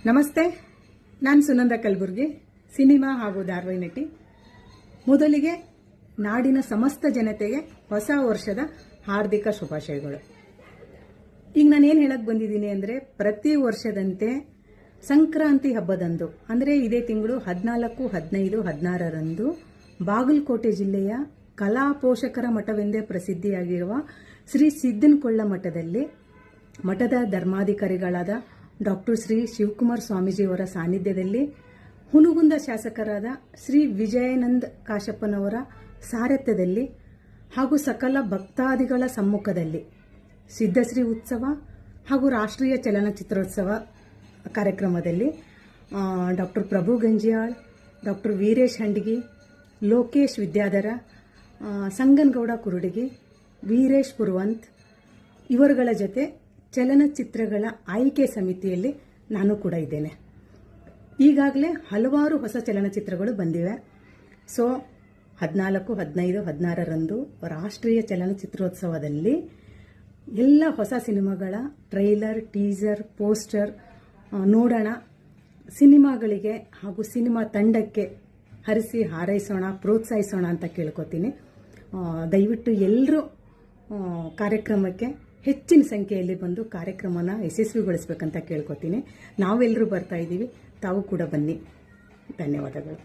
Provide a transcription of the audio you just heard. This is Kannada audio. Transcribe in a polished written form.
ನಮಸ್ತೆ, ನಾನು ಸುನಂದ ಕಲಬುರ್ಗಿ, ಸಿನಿಮಾ ಹಾಗೂ ಧಾರಾವಾಹಿ ನಟಿ. ಮೊದಲಿಗೆ ನಾಡಿನ ಸಮಸ್ತ ಜನತೆಗೆ ಹೊಸ ವರ್ಷದ ಹಾರ್ದಿಕ ಶುಭಾಶಯಗಳು. ಈಗ ನಾನೇನು ಹೇಳಕ್ ಬಂದಿದ್ದೀನಿ ಅಂದರೆ, ಪ್ರತಿ ವರ್ಷದಂತೆ ಸಂಕ್ರಾಂತಿ ಹಬ್ಬದಂದು ಅಂದರೆ ಇದೇ ತಿಂಗಳು 14, 15, 16ರಂದು ಬಾಗಲಕೋಟೆ ಜಿಲ್ಲೆಯ ಕಲಾ ಪೋಷಕರ ಮಠವೆಂದೇ ಪ್ರಸಿದ್ಧಿಯಾಗಿರುವ ಶ್ರೀ ಸಿದ್ದನಕೊಳ್ಳ ಮಠದಲ್ಲಿ ಮಠದ ಧರ್ಮಾಧಿಕಾರಿಗಳಾದ ಡಾಕ್ಟರ್ ಶ್ರೀ ಶಿವಕುಮಾರ ಸ್ವಾಮೀಜಿಯವರ ಸಾನ್ನಿಧ್ಯದಲ್ಲಿ ಹುನಗುಂದ ಶಾಸಕರಾದ ಶ್ರೀ ವಿಜಯಾನಂದ ಕಾಶಪ್ಪನವರ ಸಾರಥ್ಯದಲ್ಲಿ ಹಾಗೂ ಸಕಲ ಭಕ್ತಾದಿಗಳ ಸಮ್ಮುಖದಲ್ಲಿ ಸಿದ್ಧಶ್ರೀ ಉತ್ಸವ ಹಾಗೂ ರಾಷ್ಟ್ರೀಯ ಚಲನಚಿತ್ರೋತ್ಸವ ಕಾರ್ಯಕ್ರಮದಲ್ಲಿ ಡಾಕ್ಟರ್ ಪ್ರಭು ಗಂಜಿಯಾಳ್, ಡಾಕ್ಟರ್ ವೀರೇಶ್ ಹಂಡಗಿ, ಲೋಕೇಶ್ ವಿದ್ಯಾಧರ, ಸಂಗನಗೌಡ ಕುರುಡಗಿ, ವೀರೇಶ್ ಪುರವಂತ್ ಇವರುಗಳ ಜೊತೆ ಚಲನಚಿತ್ರಗಳ ಆಯ್ಕೆ ಸಮಿತಿಯಲ್ಲಿ ನಾನು ಕೂಡ ಇದ್ದೇನೆ. ಈಗಾಗಲೇ ಹಲವಾರು ಹೊಸ ಚಲನಚಿತ್ರಗಳು ಬಂದಿವೆ. ಸೊ 14, 15, 16ರಂದು ರಾಷ್ಟ್ರೀಯ ಚಲನಚಿತ್ರೋತ್ಸವದಲ್ಲಿ ಎಲ್ಲ ಹೊಸ ಸಿನಿಮಾಗಳ ಟ್ರೈಲರ್, ಟೀಸರ್, ಪೋಸ್ಟರ್ ನೋಡೋಣ. ಸಿನಿಮಾಗಳಿಗೆ ಹಾಗೂ ಸಿನಿಮಾ ತಂಡಕ್ಕೆ ಹರಿಸಿ ಹಾರೈಸೋಣ, ಪ್ರೋತ್ಸಾಹಿಸೋಣ ಅಂತ ಕೇಳ್ಕೊತೀನಿ. ದಯವಿಟ್ಟು ಎಲ್ಲರೂ ಕಾರ್ಯಕ್ರಮಕ್ಕೆ ಹೆಚ್ಚಿನ ಸಂಖ್ಯೆಯಲ್ಲಿ ಬಂದು ಕಾರ್ಯಕ್ರಮನ ಯಶಸ್ವಿಗೊಳಿಸಬೇಕಂತ ಕೇಳ್ಕೊತೀನಿ. ನಾವೆಲ್ಲರೂ ಬರ್ತಾ ಇದ್ದೀವಿ, ತಾವು ಕೂಡ ಬನ್ನಿ. ಧನ್ಯವಾದಗಳು.